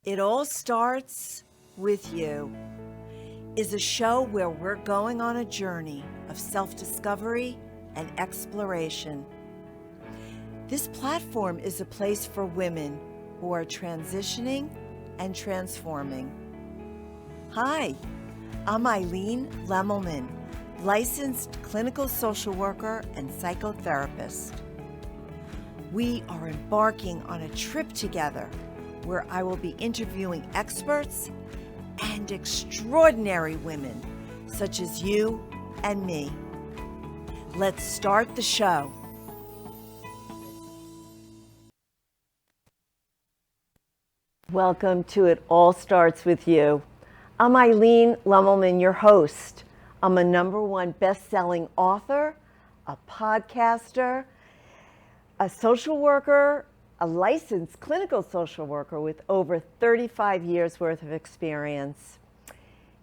It All Starts With You is a show where we're going on a journey of self-discovery and exploration. This platform is a place for women who are transitioning and transforming. Hi, I'm Eileen Lemon, licensed clinical social worker and psychotherapist. We are embarking on a trip together where I will be interviewing experts and extraordinary women such as you and me. Let's start the show. Welcome to It All Starts With You. I'm Eileen Lemon, your host. I'm a #1 best-selling author, a podcaster, a social worker, a licensed clinical social worker with over 35 years worth of experience.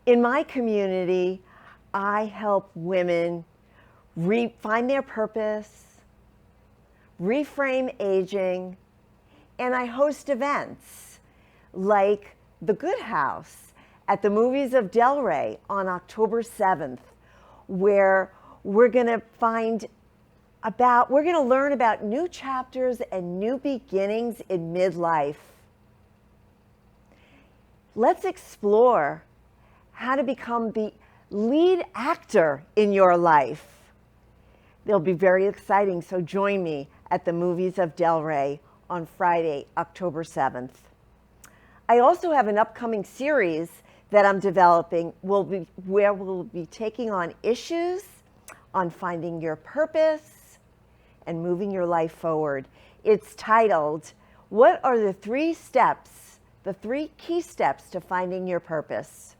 In my community, I help women find their purpose, reframe aging, and I host events like The Good House at the Movies of Delray on October 7th, where we're going to learn about new chapters and new beginnings in midlife. Let's explore how to become the lead actor in your life. They'll be very exciting, so join me at the Movies of Delray on Friday, October 7th. I also have an upcoming series that I'm developing where we'll be taking on issues on finding your purpose and moving your life forward. It's titled, What are the 3 key steps to finding your purpose?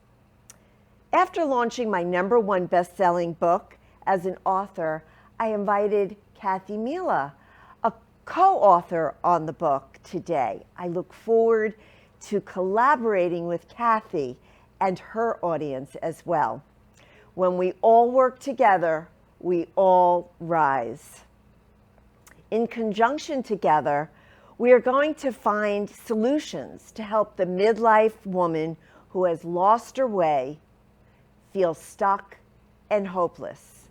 After launching my #1 best-selling book as an author, I invited Kathy Mela, a co-author on the book today. I look forward to collaborating with Kathy and her audience as well. When we all work together, we all rise. In conjunction together, we are going to find solutions to help the midlife woman who has lost her way feel stuck and hopeless.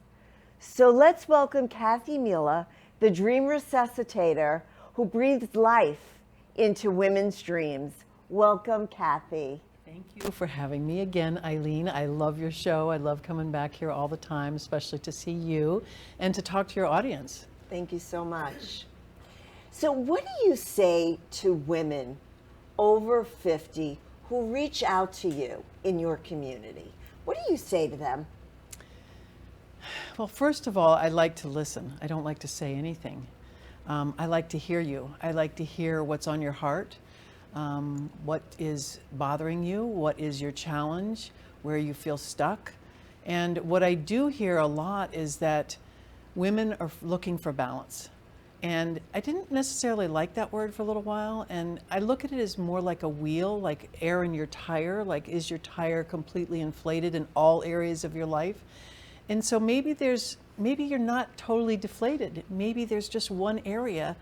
So let's welcome Kathy Mela, the dream resuscitator who breathes life into women's dreams. Welcome, Kathy. Thank you for having me again, Eileen. I love your show. I love coming back here all the time, especially to see you and to talk to your audience. Thank you so much. So what do you say to women over 50 who reach out to you in your community? What do you say to them? Well, first of all, I like to listen. I don't like to say anything. I like to hear you. I like to hear what's on your heart. What is bothering you, what is your challenge, where you feel stuck. And what I do hear a lot is that women are looking for balance. And I didn't necessarily like that word for a little while, and I look at it as more like a wheel, like air in your tire, like is your tire completely inflated in all areas of your life? And so maybe you're not totally deflated. Maybe there's just one area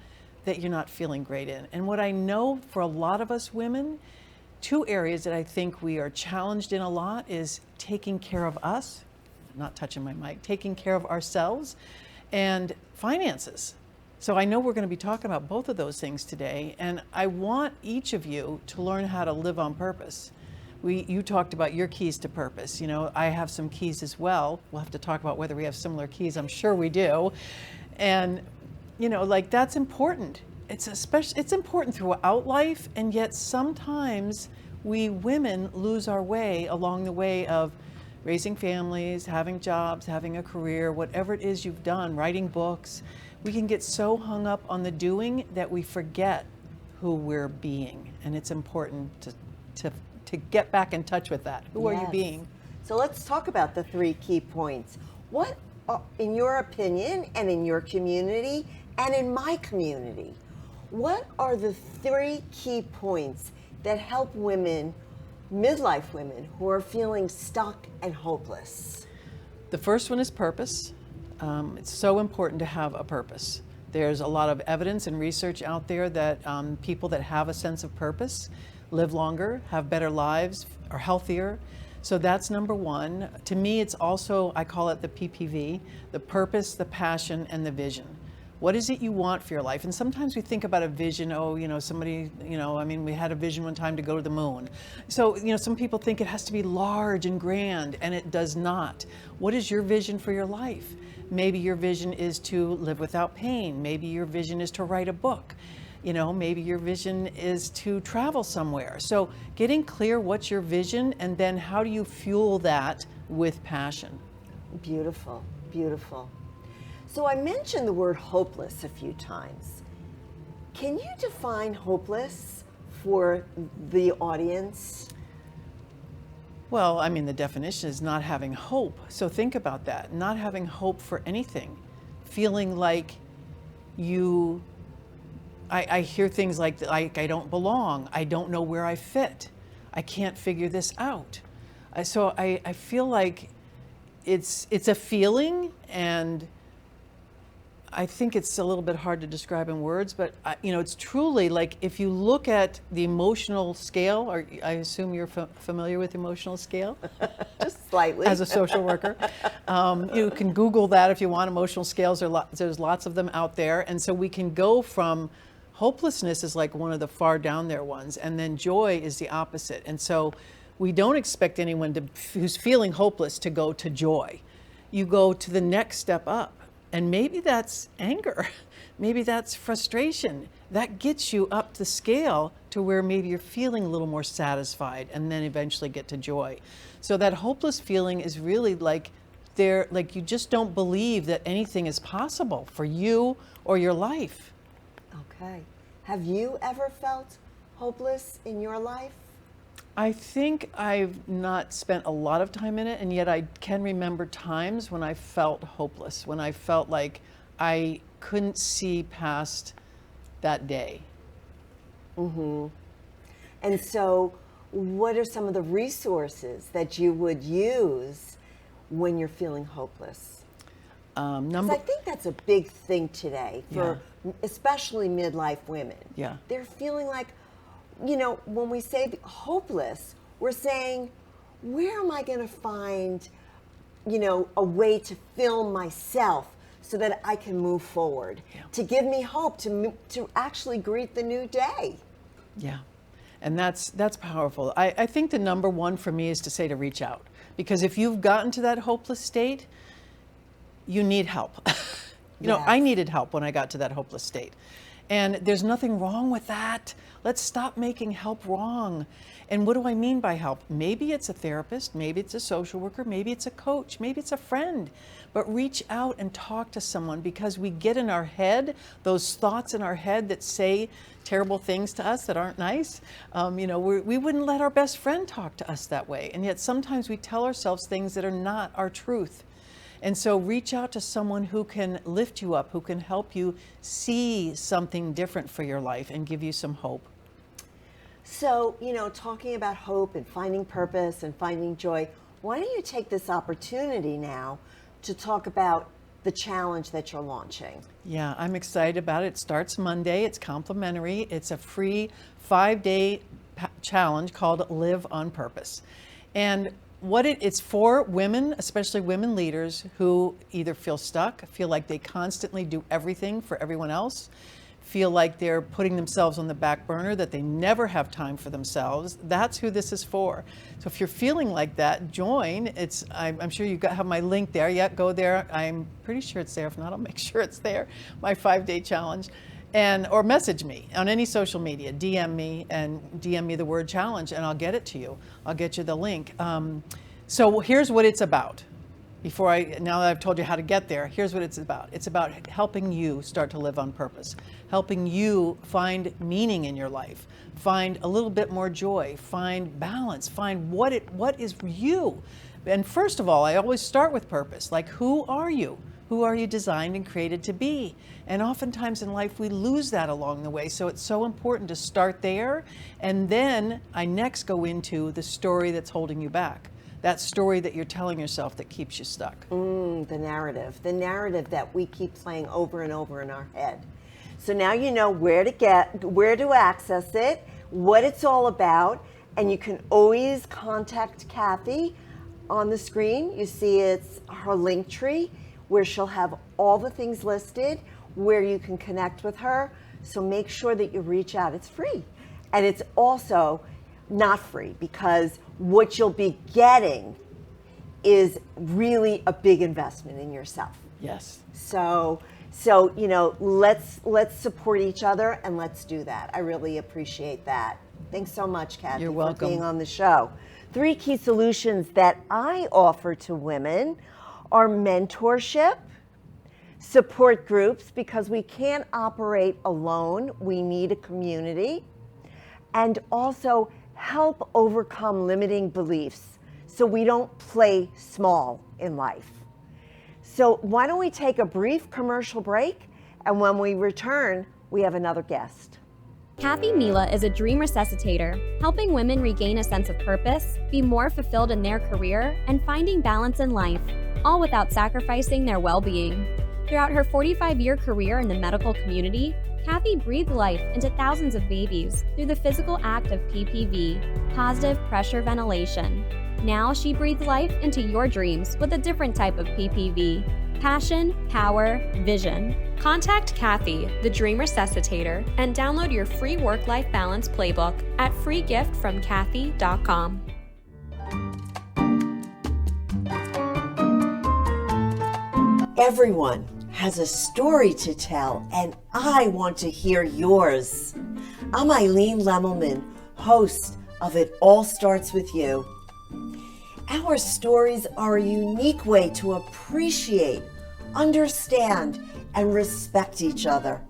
that you're not feeling great in. And what I know for a lot of us women, 2 areas that I think we are challenged in a lot is taking care of us, not touching my mic, taking care of ourselves, and finances. So I know we're going to be talking about both of those things today, and I want each of you to learn how to live on purpose. You talked about your keys to purpose. You know, I have some keys as well. We'll have to talk about whether we have similar keys. I'm sure we do. And you know, like that's important. It's important throughout life, and yet sometimes we women lose our way along the way of raising families, having jobs, having a career, whatever it is you've done, writing books. We can get so hung up on the doing that we forget who we're being, and it's important to get back in touch with that. Who are you being? So let's talk about the 3 key points. What, in your opinion and in your community and in my community, what are the 3 key points that help women, midlife women, who are feeling stuck and hopeless? The first one is purpose. It's so important to have a purpose. There's a lot of evidence and research out there that people that have a sense of purpose live longer, have better lives, are healthier. So that's number one. To me, it's also, I call it the PPV, the purpose, the passion, and the vision. What is it you want for your life? And sometimes we think about a vision, somebody, we had a vision one time to go to the moon. So, some people think it has to be large and grand, and it does not. What is your vision for your life? Maybe your vision is to live without pain. Maybe your vision is to write a book. Maybe your vision is to travel somewhere. So getting clear what's your vision, and then how do you fuel that with passion? Beautiful, beautiful. So I mentioned the word hopeless a few times. Can you define hopeless for the audience? Well, the definition is not having hope. So think about that. Not having hope for anything. Feeling like I hear things like I don't belong. I don't know where I fit. I can't figure this out. So I feel like it's a feeling, and I think it's a little bit hard to describe in words, but it's truly like, if you look at the emotional scale, or I assume you're familiar with emotional scale? Just slightly. As a social worker. You can Google that if you want. Emotional scales, there's lots of them out there. And so we can go from hopelessness is like one of the far down there ones, and then joy is the opposite. And so we don't expect anyone who's feeling hopeless to go to joy. You go to the next step up. And maybe that's anger, maybe that's frustration. That gets you up the scale to where maybe you're feeling a little more satisfied, and then eventually get to joy. So that hopeless feeling is really like you just don't believe that anything is possible for you or your life. Okay. Have you ever felt hopeless in your life? I think I've not spent a lot of time in it, and yet I can remember times when I felt hopeless, when I felt like I couldn't see past that day. Mm-hmm. And so what are some of the resources that you would use when you're feeling hopeless? 'Cause I think that's a big thing today for especially midlife women. Yeah. They're feeling like, when we say hopeless, we're saying, where am I going to find, a way to fill myself so that I can move forward, to give me hope, to actually greet the new day? Yeah, and that's powerful. I think the number one for me is to say to reach out, because if you've gotten to that hopeless state, you need help. I needed help when I got to that hopeless state. And there's nothing wrong with that. Let's stop making help wrong. And what do I mean by help? Maybe it's a therapist, maybe it's a social worker, maybe it's a coach, maybe it's a friend. But reach out and talk to someone, because we get in our head, those thoughts in our head that say terrible things to us that aren't nice. We wouldn't let our best friend talk to us that way. And yet sometimes we tell ourselves things that are not our truth. And so reach out to someone who can lift you up, who can help you see something different for your life and give you some hope. So, talking about hope and finding purpose and finding joy, why don't you take this opportunity now to talk about the challenge that you're launching? Yeah, I'm excited about it. It starts Monday. It's complimentary. It's a free 5-day challenge called Live on Purpose. And it's for women, especially women leaders, who either feel stuck, feel like they constantly do everything for everyone else, feel like they're putting themselves on the back burner, that they never have time for themselves. That's who this is for. So if you're feeling like that, join. I'm sure you have my link there. Yeah, go there. I'm pretty sure it's there. If not, I'll make sure it's there. My 5-day challenge. Or message me on any social media, DM me the word challenge, and I'll get it to you. I'll get you the link. So here's what it's about. Now that I've told you how to get there, here's what it's about. It's about helping you start to live on purpose, helping you find meaning in your life, find a little bit more joy, find balance, find what is you. And first of all, I always start with purpose. Like, who are you? Who are you designed and created to be? And oftentimes in life, we lose that along the way. So it's so important to start there. And then I next go into the story that's holding you back. That story that you're telling yourself that keeps you stuck. The narrative that we keep playing over and over in our head. So now you know where to access it. what it's all about, and you can always contact Kathy. On the screen, you see it's her link tree where she'll have all the things listed where you can connect with her. So make sure that you reach out. It's free. And it's also not free because what you'll be getting is really a big investment in yourself. Yes. So let's support each other and let's do that. I really appreciate that. Thanks so much, Kathy, You're welcome. for being on the show. 3 key solutions that I offer to women are mentorship, support groups, because we can't operate alone. We need a community. And also help overcome limiting beliefs so we don't play small in life. So why don't we take a brief commercial break, and when we return, we have another guest. Kathy Mela is a dream resuscitator, helping women regain a sense of purpose, be more fulfilled in their career, and finding balance in life, all without sacrificing their well-being. Throughout her 45-year career in the medical community, Kathy breathed life into thousands of babies through the physical act of PPV, positive pressure ventilation. Now she breathes life into your dreams with a different type of PPV. Passion, power, vision. Contact Kathy, the Dream Resuscitator, and download your free work-life balance playbook at freegiftfromkathy.com. Everyone has a story to tell, and I want to hear yours. I'm Eileen Lemon, host of It All Starts With You. Our stories are a unique way to appreciate, understand, and respect each other.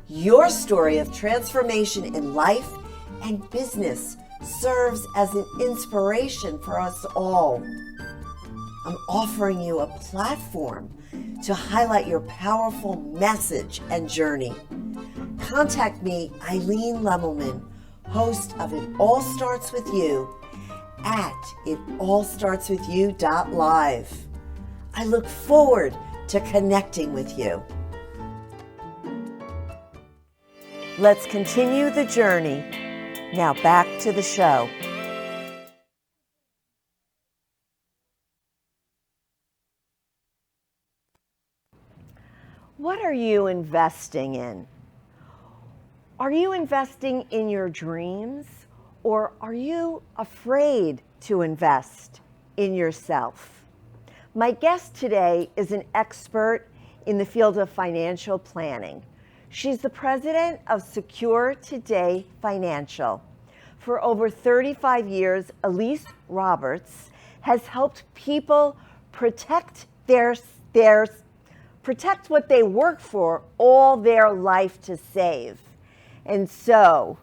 Your story of transformation in life and business serves as an inspiration for us all. I'm offering you a platform to highlight your powerful message and journey. Contact me, Eileen Lemon, host of It All Starts With You, at itallstartswithyou.live. I look forward to connecting with you. Let's continue the journey. Now back to the show. What are you investing in? Are you investing in your dreams, or are you afraid to invest in yourself? My guest today is an expert in the field of financial planning. She's the president of Secure Today Financial. For over 35 years, Elise Roberts has helped people protect protect what they work for all their life to save. And so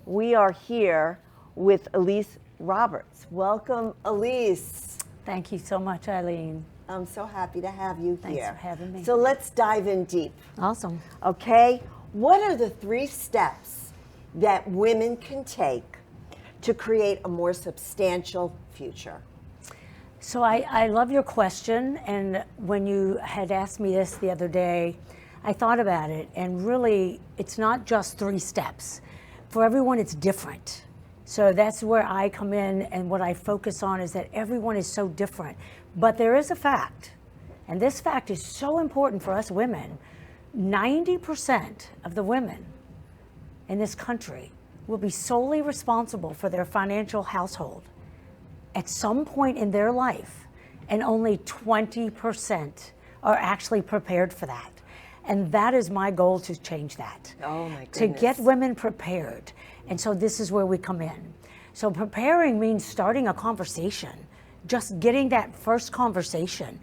we are here with Elise Roberts. Welcome, Elise. Thank you so much, Eileen. I'm so happy to have you here. Thanks for having me. So let's dive in deep. Awesome. Okay, what are the 3 steps that women can take to create a more substantial future? So I love your question, and when you had asked me this the other day, I thought about it, and really it's not just 3 steps. For everyone it's different. So that's where I come in, and what I focus on is that everyone is so different. But there is a fact, and this fact is so important for us women. 90% of the women in this country will be solely responsible for their financial household at some point in their life, and only 20% are actually prepared for that. And that is my goal, to change that. Oh my goodness. To get women prepared. And so this is where we come in. So preparing means starting a conversation, just getting that first conversation.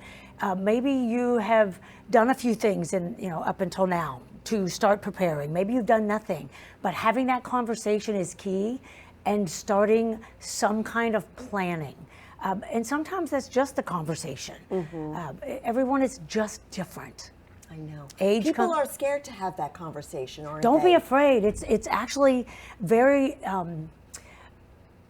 Maybe you have done a few things up until now to start preparing. Maybe you've done nothing, but having that conversation is key, and starting some kind of planning. And sometimes that's just a conversation. Everyone is just different. I know. People are scared to have that conversation, aren't Don't they? be afraid. It's actually very,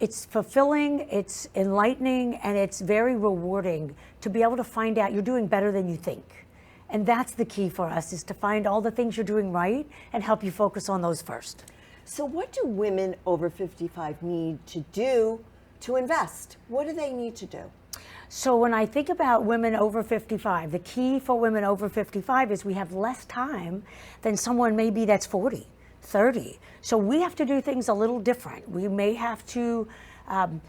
it's fulfilling, it's enlightening, and it's very rewarding to be able to find out you're doing better than you think. And that's the key for us, is to find all the things you're doing right and help you focus on those first. So what do women over 55 need to do to invest? What do they need to do? So when I think about women over 55, the key for women over 55 is we have less time than someone maybe that's 40, 30. So we have to do things a little different. We may have to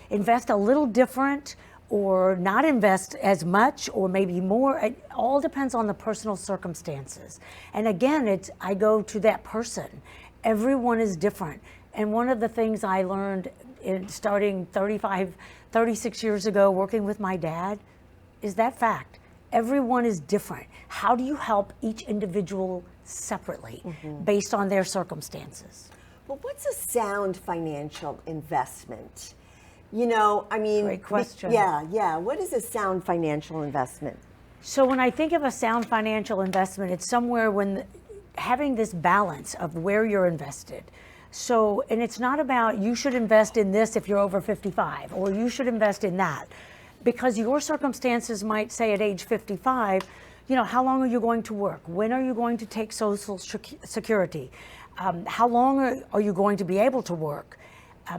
invest a little different, or not invest as much, or maybe more. It all depends on the personal circumstances. And again, I go to that person. Everyone is different. And one of the things I learned in starting 36 years ago working with my dad is that fact. Everyone is different. How do you help each individual separately based on their circumstances? Well, what's a sound financial investment? You know, I mean, Great question. Yeah. What is a sound financial investment? So when I think of a sound financial investment, it's somewhere when having this balance of where you're invested. So, and it's not about you should invest in this if you're over 55, or you should invest in that, because your circumstances might say at age 55, you know, how long are you going to work? When are you going to take Social Security? How long are you going to be able to work?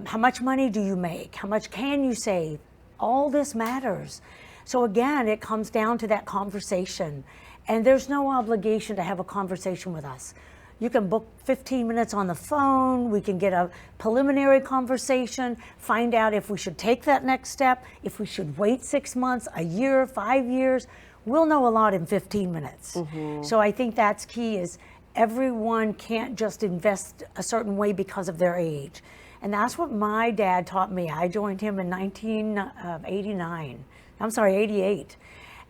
How much money do you make? How much can you save? All this matters. So again, it comes down to that conversation. And there's no obligation to have a conversation with us. You can book 15 minutes on the phone. We can get a preliminary conversation, find out if we should take that next step, if we should wait 6 months, a year, 5 years. We'll know a lot in 15 minutes. So I think that's key, is everyone can't just invest a certain way because of their age. And that's what my dad taught me. I joined him in 88.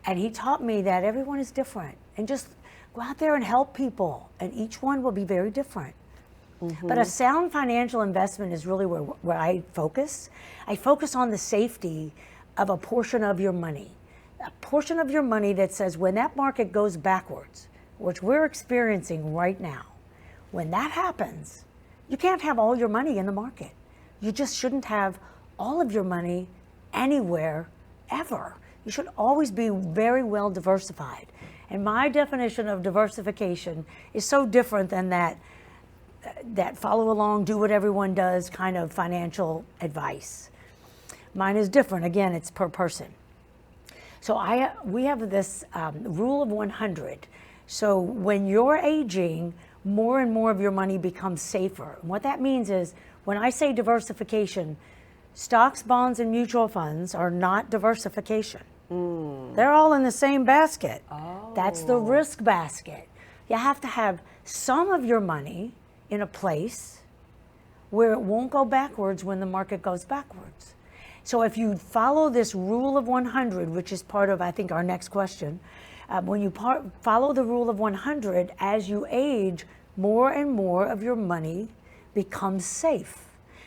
And he taught me that everyone is different, and just go out there and help people, and each one will be very different. But a sound financial investment is really where I focus. I focus on the safety of a portion of your money. A portion of your money that says when that market goes backwards, which we're experiencing right now, when that happens, you can't have all your money in the market. You just shouldn't have all of your money anywhere, ever. You should always be very well diversified. And my definition of diversification is so different than that follow along, do what everyone does kind of financial advice. Mine is different. Again, it's per person. So we have this rule of 100. So when you're aging, more and more of your money becomes safer. And what that means is, when I say diversification, stocks, bonds, and mutual funds are not diversification. They're all in the same basket. That's the risk basket. You have to have some of your money in a place where it won't go backwards when the market goes backwards. So if you follow this rule of 100, which is part of, I think, our next question, when you follow the rule of 100, as you age, more and more of your money becomes safe.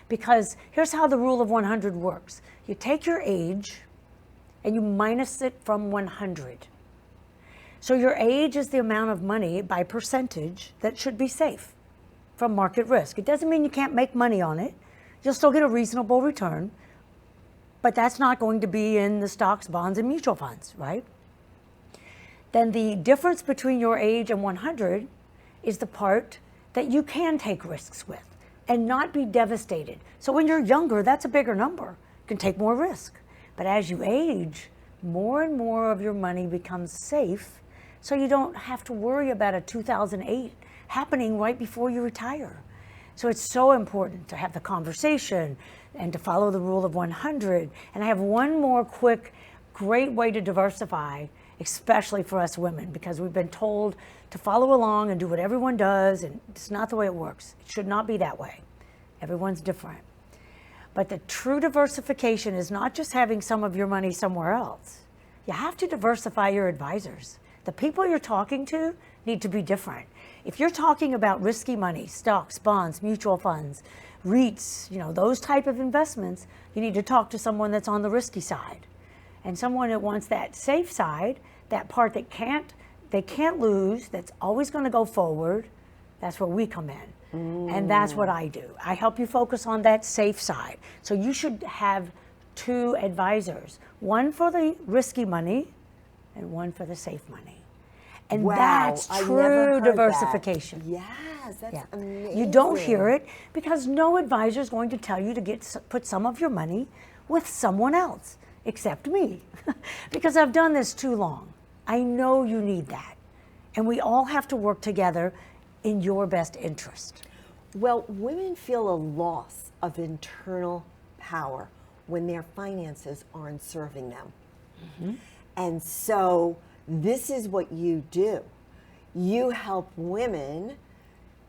Because here's how the rule of 100 works. You take your age and you minus it from 100. So your age is the amount of money by percentage that should be safe from market risk. It doesn't mean you can't make money on it. You'll still get a reasonable return, but that's not going to be in the stocks, bonds, and mutual funds, right? Then the difference between your age and 100 is the part that you can take risks with and not be devastated. So when you're younger, that's a bigger number. You can take more risk. But as you age, more and more of your money becomes safe, so you don't have to worry about a 2008 happening right before you retire. So it's so important to have the conversation and to follow the rule of 100. And I have one more quick, great way to diversify, especially for us women, because we've been told to follow along and do what everyone does, and it's not the way it works. It should not be that way. Everyone's different. But the true diversification is not just having some of your money somewhere else. You have to diversify your advisors. The people you're talking to need to be different. If you're talking about risky money, stocks, bonds, mutual funds, REITs, those type of investments, you need to talk to someone that's on the risky side. And someone that wants that safe side, that part that they can't lose, that's always going to go forward. That's where we come in. And that's what I do. I help you focus on that safe side. So you should have two advisors, one for the risky money and one for the safe money. And Wow, that's I never true heard diversification. that. does. That's amazing. You don't hear it because no advisor is going to tell you to put some of your money with someone else, except me, because I've done this too long. I know you need that. And we all have to work together in your best interest. Well, women feel a loss of internal power when their finances aren't serving them. Mm-hmm. And so this is what you do. You help women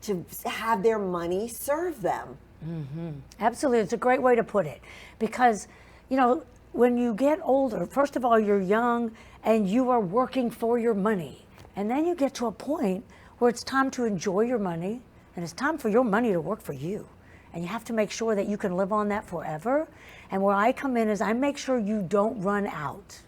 to have their money serve them. Mm-hmm. Absolutely. It's a great way to put it. Because, you know, when you get older, first of all, you're young and you are working for your money. And then you get to a point where it's time to enjoy your money and it's time for your money to work for you. And you have to make sure that you can live on that forever. And where I come in is I make sure you don't run out.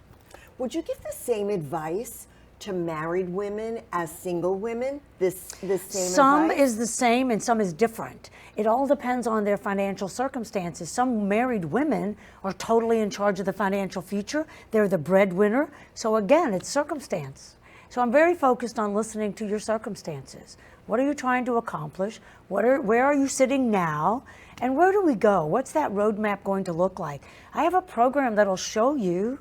Would you give the same advice to married women as single women? This same Some advice? is the same and some is different. It all depends on their financial circumstances. Some married women are totally in charge of the financial future. They're the breadwinner. So again, it's circumstance. So I'm very focused on listening to your circumstances. What are you trying to accomplish? Where are you sitting now? And where do we go? What's that roadmap going to look like? I have a program that'll show you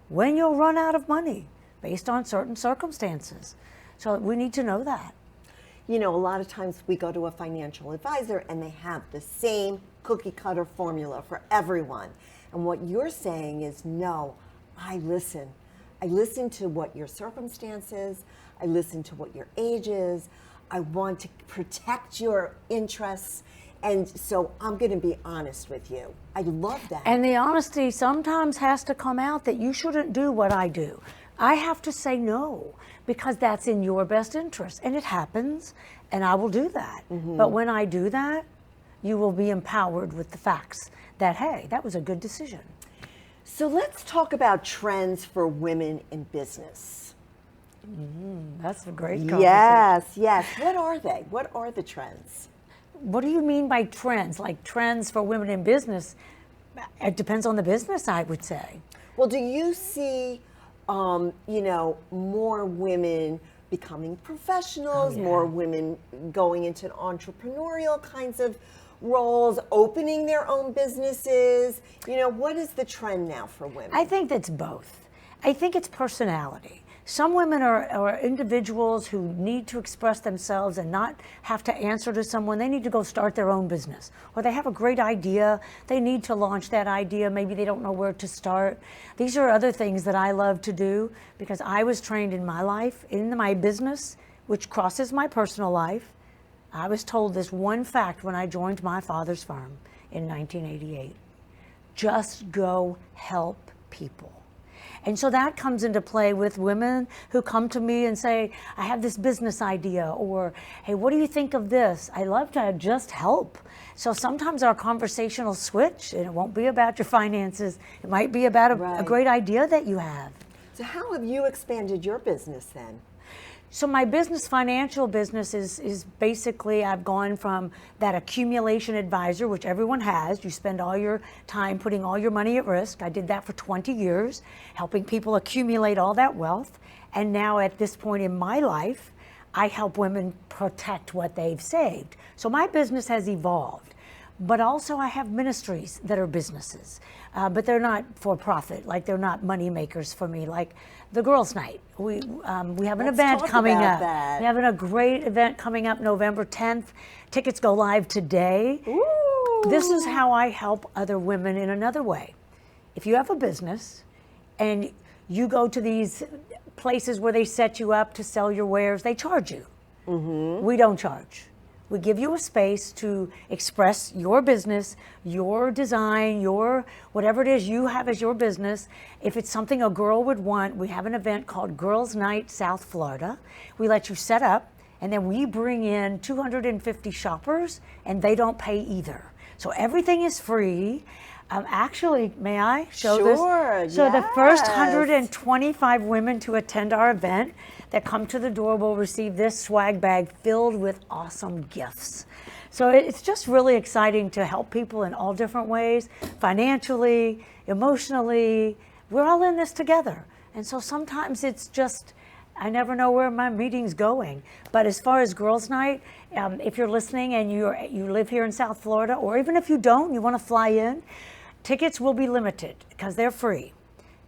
when you'll run out of money based on certain circumstances. So we need to know that. You know, a lot of times we go to a financial advisor and they have the same cookie cutter formula for everyone. And what you're saying is, no, I listen. I listen to what your circumstances, I listen to what your age is. I want to protect your interests. And so I'm going to be honest with you. I love that. And the honesty sometimes has to come out that you shouldn't do what I do. I have to say no because that's in your best interest. And it happens, and I will do that. Mm-hmm. But when I do that, you will be empowered with the facts that, hey, that was a good decision. So let's talk about trends for women in business. That's a great conversation. Yes. What are they? What are the trends? What do you mean by trends? Like trends for women in business? It depends on the business, I would say. Well, do you see, more women becoming professionals, more women going into entrepreneurial kinds of roles, opening their own businesses? You know, what is the trend now for women? I think that's both. I think it's personality. Some women are individuals who need to express themselves and not have to answer to someone. They need to go start their own business. Or they have a great idea. They need to launch that idea. Maybe they don't know where to start. These are other things that I love to do because I was trained in my life, in my business, which crosses my personal life. I was told this one fact when I joined my father's firm in 1988. Just go help people. And so that comes into play with women who come to me and say, I have this business idea, or, hey, what do you think of this? I love to just help. So sometimes our conversation will switch and it won't be about your finances. It might be about a great idea that you have. So how have you expanded your business then? So my financial business is basically, I've gone from that accumulation advisor, which everyone has. You spend all your time putting all your money at risk. I did that for 20 years, helping people accumulate all that wealth. And now at this point in my life, I help women protect what they've saved. So my business has evolved. But also I have ministries that are businesses, but they're not for profit, like they're not money makers for me, like the Girls' Night. We have an event coming up. We're having a great event coming up November 10th. Tickets go live today. Ooh. This is how I help other women in another way. If you have a business and you go to these places where they set you up to sell your wares, they charge you. Mm-hmm. We don't charge. We give you a space to express your business, your design, your whatever it is you have as your business. If it's something a girl would want, we have an event called Girls' Night South Florida. We let you set up, and then we bring in 250 shoppers, and they don't pay either. So everything is free. Actually, may I show this? Sure, So the first 125 women to attend our event that come to the door will receive this swag bag filled with awesome gifts. So it's just really exciting to help people in all different ways, financially, emotionally. We're all in this together. And so sometimes it's just I never know where my meeting's going. But as far as girls' night, if you're listening and you live here in South Florida, or even if you don't, you want to fly in, tickets will be limited because they're free.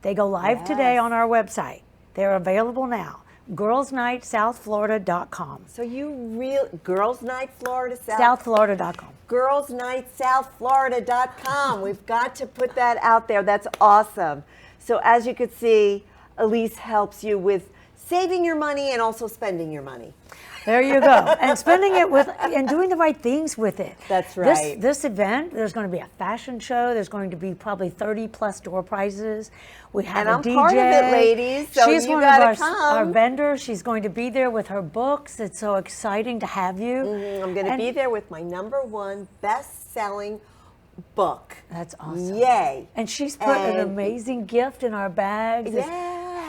They go live today on our website. They're available now. girlsnightsouthflorida.com. So Girls Night Florida Southflorida.com. girlsnightsouthflorida.com. We've got to put that out there. That's awesome. So as you could see, Elise helps you with saving your money and also spending your money. There you go. And spending it and doing the right things with it. That's right. This event, there's going to be a fashion show. There's going to be probably 30 plus door prizes. We have and a DJ. I'm part of it, ladies. So she's you one gotta of come. our vendors. She's going to be there with her books. It's so exciting to have you. I'm going to be there with my #1 best-selling book. That's awesome. Yay. And she's put an amazing gift in our bags. Yeah. This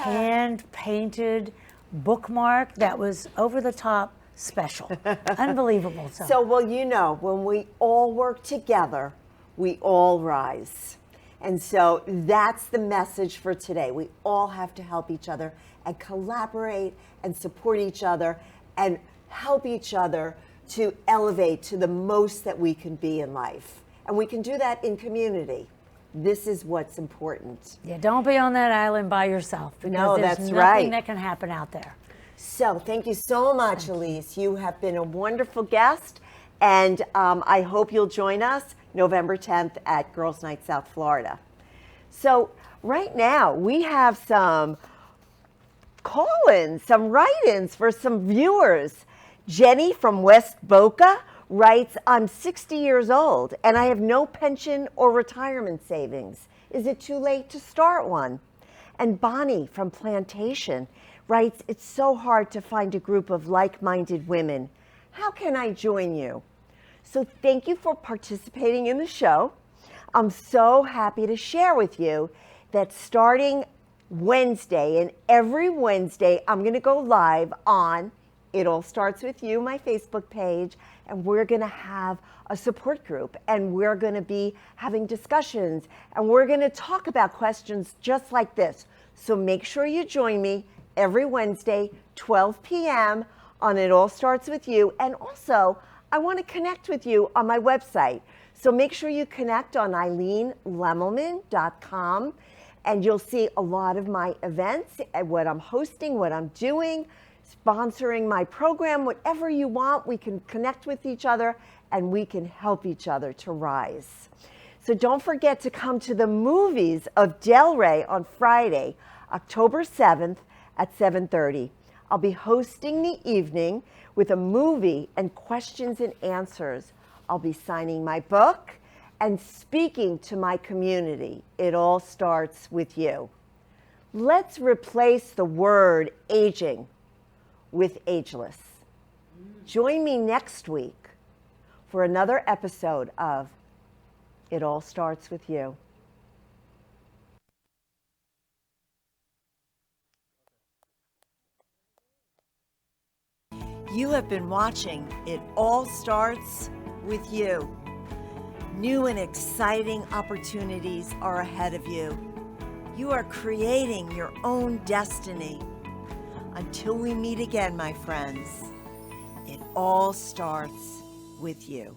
hand-painted bookmark that was over the top special. Unbelievable. So, well, you know, when we all work together, we all rise. And so that's the message for today. We all have to help each other and collaborate and support each other and help each other to elevate to the most that we can be in life. And we can do that in community. This is what's important. Yeah, don't be on that island by yourself. Because No, there's that's nothing right. that can happen out there. So thank you so much, Elise. You have been a wonderful guest, and I hope you'll join us November 10th at Girls Night South Florida. So right now we have some call-ins, some write-ins for some viewers. Jenny from West Boca writes, I'm 60 years old and I have no pension or retirement savings. Is it too late to start one? And Bonnie from Plantation writes, it's so hard to find a group of like-minded women. How can I join you? So thank you for participating in the show. I'm so happy to share with you that starting Wednesday, and every Wednesday, I'm going to go live on It All Starts With You, my Facebook page, and we're going to have a support group, and we're going to be having discussions, and we're going to talk about questions just like this. So make sure you join me every Wednesday, 12 p.m. on It All Starts With You. And also, I want to connect with you on my website. So make sure you connect on eileenlemon.com, and you'll see a lot of my events, and what I'm hosting, what I'm doing, sponsoring my program, whatever you want. We can connect with each other, and we can help each other to rise. So don't forget to come to the movies of Del Rey on Friday, October 7th at 7:30. I'll be hosting the evening with a movie and questions and answers. I'll be signing my book and speaking to my community. It all starts with you. Let's replace the word aging with ageless. Join me next week for another episode of It All Starts With You. You have been watching It All Starts With You. New and exciting opportunities are ahead of you. You are creating your own destiny. Until we meet again, my friends, it all starts with you.